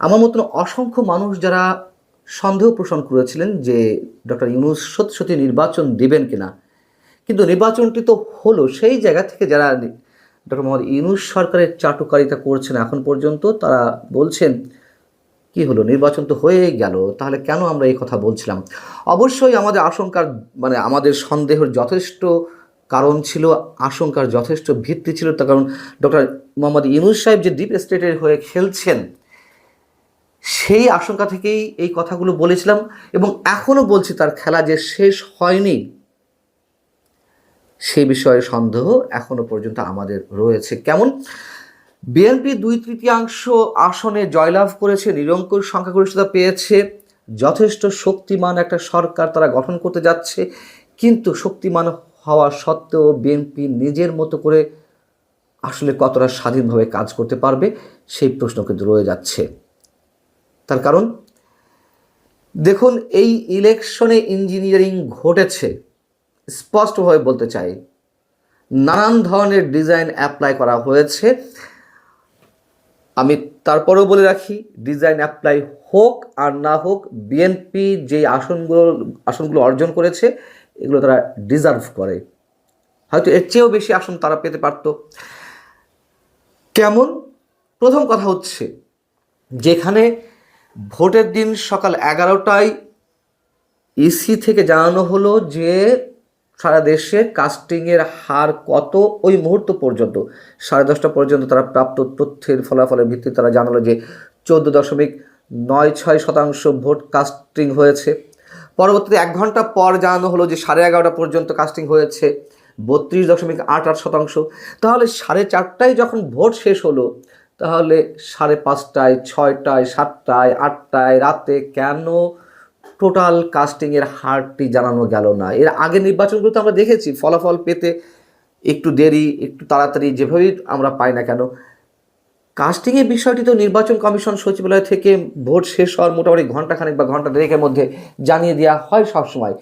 আমার মতন অসংখ্য মানুষ যারা সন্দেহ পোষণ করেছিলেন যে ডক্টর ইউনূস সত্যি সত্যি নির্বাচন দেবেন কিনা, কিন্তু নির্বাচনটি তো হলো। সেই জায়গা থেকে যারা ডক্টর মোহাম্মদ ইউনূস সরকারের চাটুকারিতা করছেন এখন পর্যন্ত, তারা বলছেন কি হলো, নির্বাচন তো হয়েই গেল, তাহলে কেন আমরা এই কথা বলছিলাম? অবশ্যই আমাদের আশঙ্কার আমাদের সন্দেহের যথেষ্ট কারণ ছিল, আশঙ্কার যথেষ্ট ভিত্তি ছিল। তার কারণ ডক্টর মোহাম্মদ ইউনূস সাহেব যে ডিপ স্টেটের হয়ে খেলছেন, সেই আশঙ্কা থেকেই এই কথাগুলো বলেছিলাম এবং এখনও বলছি তার খেলা যে শেষ হয়নি সেই বিষয়ে সন্দেহ এখনো পর্যন্ত আমাদের রয়েছে। কেমন? বিএনপি 2/3 আসনে জয়লাভ করেছে, নিরঙ্কুশ সংখ্যাগরিষ্ঠতা পেয়েছে, যথেষ্ট শক্তিমান একটা সরকার তারা গঠন করতে যাচ্ছে, কিন্তু শক্তিমান হওয়া সত্ত্বেও বিএনপি নিজের মতো করে আসলে কতটা স্বাধীনভাবে কাজ করতে পারবে সেই প্রশ্ন কিন্তু রয়ে যাচ্ছে। তার কারণ দেখুন, এই ইলেকশনে ইঞ্জিনিয়ারিং ঘটেছে, স্পষ্টভাবে বলতে চাই। নানান ধরনের ডিজাইন অ্যাপ্লাই করা হয়েছে। আমি তারপরেও বলে রাখি, ডিজাইন অ্যাপ্লাই হোক আর না হোক, বিএনপি যে আসনগুলো অর্জন করেছে এগুলো তারা ডিজার্ভ করে। হয়তো এর চেয়েও বেশি আসন তারা পেতে পারত। কেমন? প্রথম কথা হচ্ছে, যেখানে ভোটের দিন সকাল 11টায় ইসি থেকে জানানো হলো যে সারা দেশে কাস্টিংয়ের হার কত, ওই মুহূর্ত পর্যন্ত 10:30 পর্যন্ত তারা প্রাপ্ত তথ্যের ফলাফলের ভিত্তিতে তারা জানালো যে 14.96% ভোট কাস্টিং হয়েছে। পরবর্তীতে 1 ঘন্টা পর জানানো হলো যে 11:30 পর্যন্ত কাস্টিং হয়েছে 32.88%। তাহলে 4:30টায় যখন ভোট শেষ হলো, তাহলে 5:30টায়, 6টায়, 7টায়, 8টায় রাতে কেন টোটাল কাস্টিংয়ের হারটি জানানো গেল না? এর আগের নির্বাচনগুলোতে আমরা দেখেছি ফলাফল পেতে একটু দেরি, একটু তাড়াতাড়ি, যেভাবেই আমরা পাই না কেন, কাস্টিংয়ের বিষয়টি তো নির্বাচন কমিশন সচিবালয় থেকে ভোট শেষ হওয়ার মোটামুটি ঘন্টাখানেক বা ঘন্টা দেড়েকের মধ্যে জানিয়ে দেওয়া হয় সবসময়।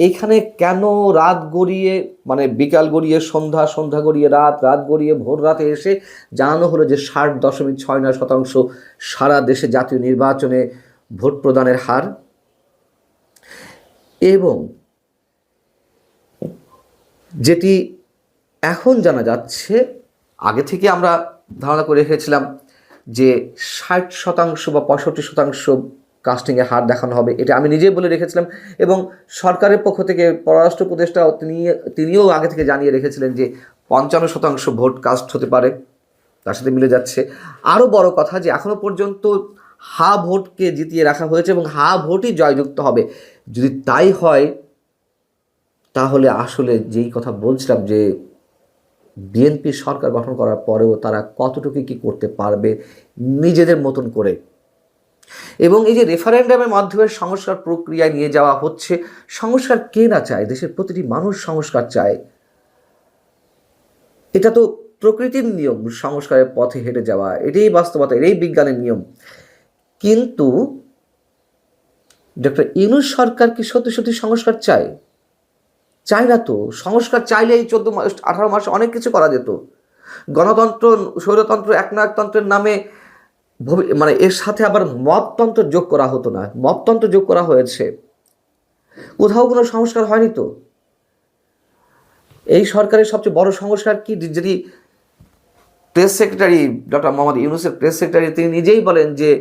এইখানে কেন রাত গড়িয়ে, বিকাল গড়িয়ে সন্ধ্যা, সন্ধ্যা গড়িয়ে রাত, রাত গড়িয়ে ভোর রাতে এসে জানানো হলো যে 60.69% সারা দেশে জাতীয় নির্বাচনে ভোট প্রদানের হার? এবং যেটি এখন জানা যাচ্ছে, আগে থেকে আমরা ধারণা করে রেখেছিলাম যে 60% বা 65% কাস্টিংয়ের হার দেখানো হবে, এটা আমি নিজেই বলে রেখেছিলাম এবং সরকারের পক্ষ থেকে পররাষ্ট্র উপদেষ্টা তিনিও আগে থেকে জানিয়ে রেখেছিলেন যে 55% ভোট কাস্ট হতে পারে, তার সাথে মিলে যাচ্ছে। আরও বড় কথা যে এখনও পর্যন্ত হা ভোটকে জিতিয়ে রাখা হয়েছে এবং হা ভোটই জয়যুক্ত হবে। যদি তাই হয়, তাহলে আসলে যেই কথা বলছিলাম যে বিএনপি সরকার গঠন করার পরেও তারা কতটুকু কী করতে পারবে নিজেদের মতন করে। এবং এই যে রেফারেন্ডামের মাধ্যমে সংস্কার প্রক্রিয়ায় নিয়ে যাওয়া হচ্ছে, সংস্কার কে না চায়? দেশের প্রতিটি মানুষ সংস্কার চায়। এটা তো প্রকৃতির নিয়ম, সংস্কারের পথে হেঁটে যাওয়া, এটাই বাস্তবতা, এটাই বিজ্ঞানের নিয়ম। কিন্তু ডক্টর ইউনূস সরকার কি সত্যি সত্যি সংস্কার চায়? চায় না তো। সংস্কার চাইলে এই 14 মাস 18 মাসে অনেক কিছু করা যেত। গণতন্ত্র, স্বৈরতন্ত্র, একনায়কতন্ত্রের নামে এর সাথে আবার মবতন্ত্র যোগ করা হতো না, মবতন্ত্র যোগ করা হয়েছে। কোথাও কোনো সংস্কার হয়নি তো। এই সরকারের সবচেয়ে বড় সংস্কার কি? যদি প্রেস সেক্রেটারি ডক্টর মোহাম্মদ ইউনূসের প্রেস সেক্রেটারি তিনি নিজেই বলেন যে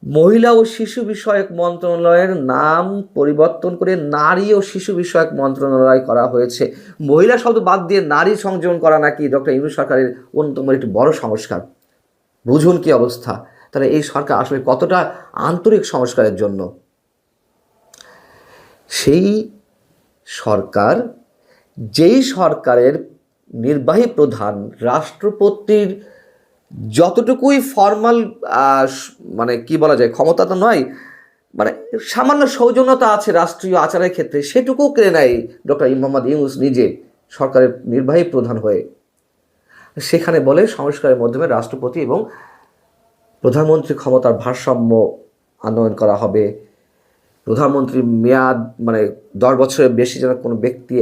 মহিলা ও শিশু বিষয়ক মন্ত্রণালয়ের নাম পরিবর্তন করে নারী ও শিশু বিষয়ক মন্ত্রণালয় করা হয়েছে। মহিলা শব্দ বাদ দিয়ে নারী সংযোজন করা নাকি ডক্টর ইউনূস সরকারের অন্যতম একটি বড় সংস্কার। বুঝুন কি অবস্থা। তাহলে এই সরকার আসলে কতটা আন্তরিক সংস্কারের জন্য। সেই সরকার, যেই সরকারের নির্বাহী প্রধান রাষ্ট্রপতির যতটুকুই ফর্মাল কি বলা যায়, ক্ষমতা তো নয়, সামান্য সৌজন্যতা আছে রাষ্ট্রীয় আচারের ক্ষেত্রে, সেটুকুও কেড়ে নেয় ডক্টর মোহাম্মদ ইউনূস নিজে সরকারের নির্বাহী প্রধান হয়ে। সেখানে বলে সংস্কারের মাধ্যমে রাষ্ট্রপতি এবং প্রধানমন্ত্রী ক্ষমতার ভারসাম্য আনয়ন করা হবে। প্রধানমন্ত্রীর মেয়াদ 10 বছরের বেশি যেন কোনো ব্যক্তি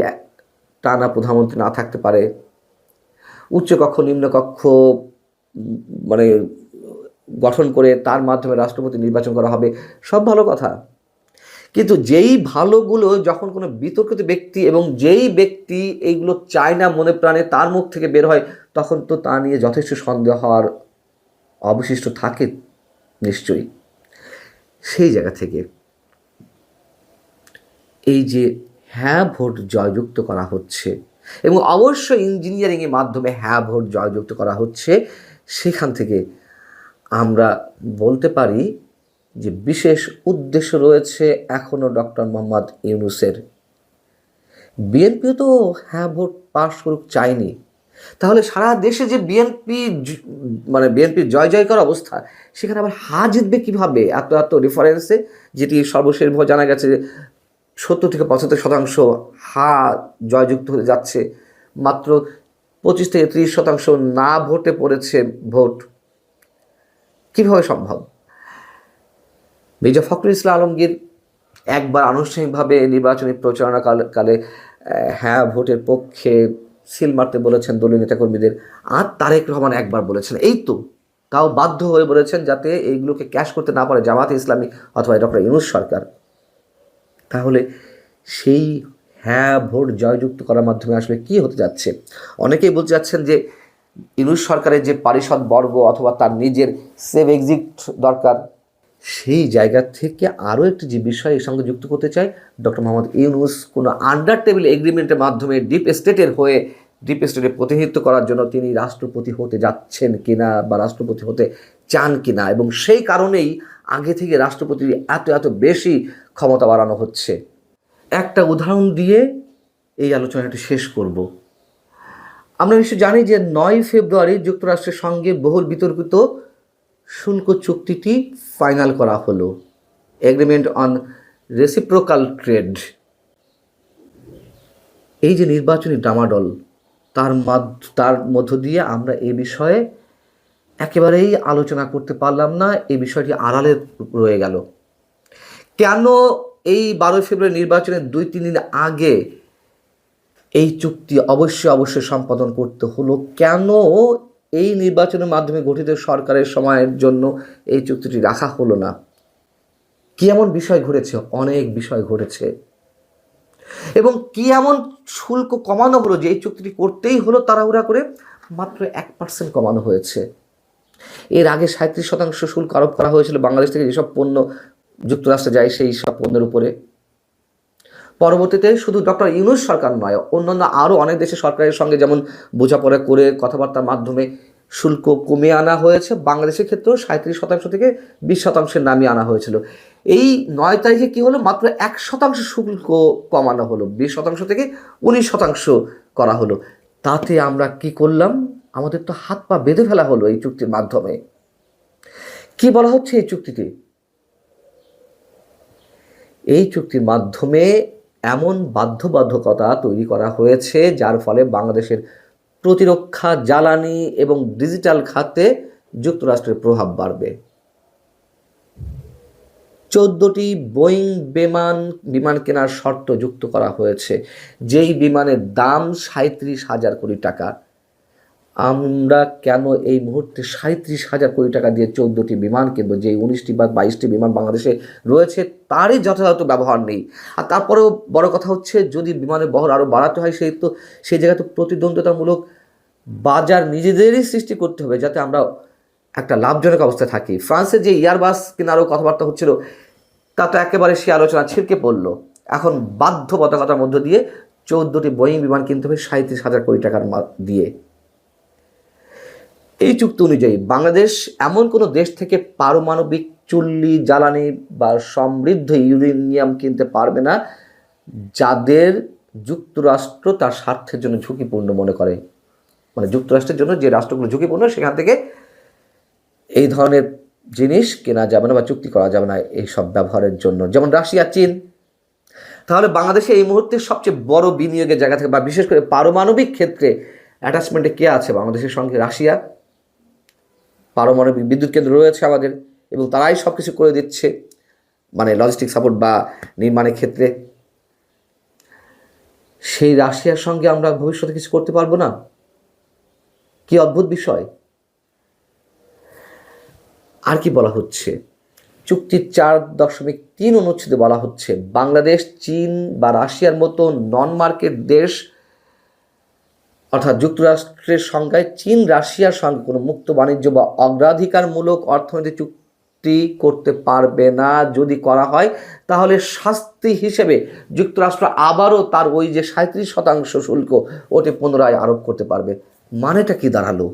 টানা প্রধানমন্ত্রী না থাকতে পারে। উচ্চকক্ষ নিম্নকক্ষ গঠন করে তার মাধ্যমে রাষ্ট্রপতি নির্বাচন করা হবে, সব ভালো কথা। কিন্তু যেই ভালোগুলো যখন কোনো বিতর্কিত ব্যক্তি এবং যেই ব্যক্তি এইগুলো চায় না মনে প্রাণে তার মুখ থেকে বের হয়, তখন তো তা নিয়ে যথেষ্ট সন্দেহ হওয়ার অবশিষ্ট থাকে নিশ্চয়ই। সেই জায়গা থেকে এই যে হ্যাঁ ভোট জয়যুক্ত করা হচ্ছে, এবং অবশ্যই ইঞ্জিনিয়ারিংয়ের মাধ্যমে হ্যাঁ ভোট জয়যুক্ত করা হচ্ছে, সেখান থেকে আমরা বলতে পারি যে বিশেষ উদ্দেশ্য রয়েছে এখনও ডক্টর মোহাম্মদ ইউনূসের। বিএনপিও তো হ্যাঁ ভোট পাশ করুক চায়নি, তাহলে সারা দেশে যে বিএনপির জয় জয়কার অবস্থা, সেখানে আবার হা জিতবে কীভাবে এত এত রেফারেন্সে? যেটি সর্বশেষভাবে জানা গেছে যে 70 থেকে 75% হা জয়যুক্ত হতে যাচ্ছে, মাত্র 25 থেকে 30% না ভোটে পড়েছে ভোট। কীভাবে সম্ভব? মির্জা ফখরুল ইসলাম আলমগীর একবার আনুষ্ঠানিকভাবে নির্বাচনী প্রচারণা কালে হ্যাঁ ভোটের পক্ষে সিল মারতে বলেছেন দলীয় নেতাকর্মীদের, আর তারেক রহমান একবার বলেছেন, এই তো তাও বাধ্য হয়ে বলেছেন যাতে এইগুলোকে ক্যাশ করতে না পারে জামাতে ইসলামী অথবা ডক্টর ইউনূস সরকার। তাহলে সেই হ্যাঁ ভোট জয়যুক্ত করার মাধ্যমে আসলে কী হতে যাচ্ছে? অনেকেই বলতে যাচ্ছেন যে ইউনূস সরকারের যে পারিষদ বর্গ অথবা তার নিজের সেভ এক্সিট দরকার। সেই জায়গা থেকে আরও একটি যে বিষয় এর সঙ্গে যুক্ত করতে চাই, ডক্টর মোহাম্মদ ইউনূস কোনো আন্ডার টেবিল এগ্রিমেন্টের মাধ্যমে ডিপ স্টেটের হয়ে ডিপ স্টেটের প্রতিনিধিত্ব করার জন্য তিনি রাষ্ট্রপতি হতে যাচ্ছেন কিনা বা রাষ্ট্রপতি হতে চান কিনা, এবং সেই কারণেই আগে থেকে রাষ্ট্রপতির এত এত বেশি ক্ষমতা বাড়ানো হচ্ছে। একটা উদাহরণ দিয়ে এই আলোচনাটি শেষ করব। আমরা নিশ্চয় জানি যে 9 ফেব্রুয়ারি যুক্তরাষ্ট্রের সঙ্গে বহুল বিতর্কিত শুল্ক চুক্তিটি ফাইনাল করা হলো, এগ্রিমেন্ট অন রেসিপ্রোকাল ট্রেড। এই যে নির্বাচনী ডামাডোল, তার মধ্য দিয়ে আমরা এ বিষয়ে একেবারেই আলোচনা করতে পারলাম না, এই বিষয়টি আড়ালে রয়ে গেল। কেন এই 12 ফেব্রুয়ারি নির্বাচনের 2-3 দিন আগে এই চুক্তি অবশ্যই সম্পাদন করতে হলো? কেন এই নির্বাচনের মাধ্যমে গঠিত সরকারের সময়ের জন্য এই চুক্তিটি রাখা হলো না? কি এমন বিষয় ঘটেছে? অনেক বিষয় ঘটেছে। এবং কি এমন শুল্ক কমানো হলো যে এই চুক্তিটি করতেই হলো তাড়াহুড়া করে? মাত্র 1% কমানো হয়েছে। এর আগে 37% শুল্ক আরোপ করা হয়েছিল বাংলাদেশ থেকে যেসব পণ্য যুক্তরাষ্ট্রে যায় সেই সব পণ্যের উপরে। পরবর্তীতে শুধু ডক্টর ইউনূস সরকার নয়, অন্যান্য আরও অনেক দেশের সরকারের সঙ্গে যেমন বোঝাপড়া করে কথাবার্তার মাধ্যমে শুল্ক কমিয়ে আনা হয়েছে। বাংলাদেশের ক্ষেত্রেও 37% থেকে 20% নামিয়ে আনা হয়েছিল। এই 9 তারিখে কী হলো? মাত্র 1% শুল্ক কমানো হলো, 20% থেকে 19% করা হলো। তাতে আমরা কি করলাম? আমাদের তো হাত পা বেঁধে ফেলা হলো এই চুক্তির মাধ্যমে। কি বলা হচ্ছে এই চুক্তিতে? এই চুক্তির মাধ্যমে এমন বাধ্যবাধকতা তৈরি করা হয়েছে যার ফলে বাংলাদেশের প্রতিরক্ষা, জ্বালানি এবং ডিজিটাল খাতে যুক্তরাষ্ট্রের প্রভাব বাড়বে। 14টি বোয়িং বিমান কেনার শর্ত যুক্ত করা হয়েছে, যেই বিমানের দাম 37,000 কোটি টাকা। আমরা কেন এই মুহূর্তে 37,000 কোটি টাকা দিয়ে 14টি বিমান কিনবো? যে 19টি বা 22টি বিমান বাংলাদেশে রয়েছে তারই যথাযথ ব্যবহার নেই। আর তারপরেও বড় কথা হচ্ছে, যদি বিমানের বহর আরও বাড়াতে হয় সেই জায়গায় তো প্রতিদ্বন্দ্বিতামূলক বাজার নিজেদেরই সৃষ্টি করতে হবে যাতে আমরা একটা লাভজনক অবস্থায় থাকি। ফ্রান্সের যে এয়ারবাস কেনারও কথাবার্তা হচ্ছিল, তা তো একেবারে সে আলোচনা ছিটকে পড়লো। এখন বাধ্যবাধকতার মধ্য দিয়ে 14টি বোয়িং বিমান কিনতে হবে 37,000 কোটি টাকার দিয়ে। এই চুক্তি অনুযায়ী বাংলাদেশ এমন কোনো দেশ থেকে পারমাণবিক চুল্লি, জ্বালানি বা সমৃদ্ধ ইউরেনিয়াম কিনতে পারবে না যাদের যুক্তরাষ্ট্র তার স্বার্থের জন্য ঝুঁকিপূর্ণ মনে করে। মানে যুক্তরাষ্ট্রের জন্য যে রাষ্ট্রগুলো ঝুঁকিপূর্ণ, সেখান থেকে এই ধরনের জিনিস কেনা যাবে না বা চুক্তি করা যাবে না এইসব ব্যবহারের জন্য, যেমন রাশিয়া, চীন। তাহলে বাংলাদেশে এই মুহূর্তে সবচেয়ে বড় বিনিয়োগের জায়গা থেকে বা বিশেষ করে পারমাণবিক ক্ষেত্রে অ্যাটাচমেন্টে কে আছে বাংলাদেশের সঙ্গে? রাশিয়া। পারমাণবিক বিদ্যুৎ কেন্দ্র রয়েছে আমাদের, এবং তারাই সব কিছু করে দিচ্ছে, মানে লজিস্টিক সাপোর্ট বা নির্মাণের ক্ষেত্রে। সেই রাশিয়ার সঙ্গে আমরা ভবিষ্যতে কিছু করতে পারবো না? কি অদ্ভুত বিষয়। আর কি বলা হচ্ছে, চুক্তির 4.3 অনুচ্ছেদে বলা হচ্ছে বাংলাদেশ চীন বা রাশিয়ার মতো নন মার্কেট দেশ অর্থাৎ যুক্তরাষ্ট্রের সংখ্যায় চীন রাশিয়ার সঙ্গে কোনো মুক্ত বাণিজ্য বা অগ্রাধিকারমূলক অর্থনৈতিক চুক্তি করতে পারবে না। যদি করা হয় তাহলে শাস্তি হিসেবে যুক্তরাষ্ট্র আবারও তার ওই যে 37% শুল্ক ওটি পুনরায় আরোপ করতে পারবে। মানেটা কি দাঁড়ালো?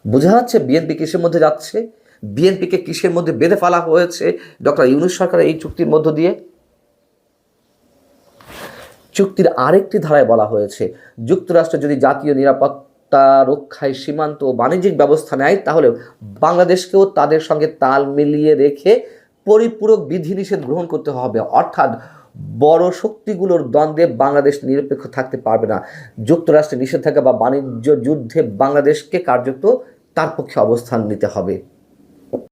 বোঝা যাচ্ছে বিএনপি কিসের মধ্যে যাচ্ছে, বিএনপিকে কিসের মধ্যে বেঁধে ফেলা হয়েছে ডক্টর ইউনূস সরকারের এই চুক্তির মধ্য দিয়ে। চুক্তির আরেকটি ধারায় বলা হয়েছে যুক্তরাষ্ট্র যদি জাতীয় নিরাপত্তা রক্ষায় সীমান্ত ও বাণিজ্যিক ব্যবস্থা নেয় তাহলে বাংলাদেশকেও তাদের সঙ্গে তাল মিলিয়ে রেখে পরিপূরক বিধিনিষেধ গ্রহণ করতে হবে। অর্থাৎ বড় শক্তিগুলোর দ্বন্দ্বে বাংলাদেশ নিরপেক্ষ থাকতে পারবে না। যুক্তরাষ্ট্রের নিষেধাজ্ঞা বা বাণিজ্য যুদ্ধে বাংলাদেশকে কার্যত তার পক্ষে অবস্থান নিতে হবে।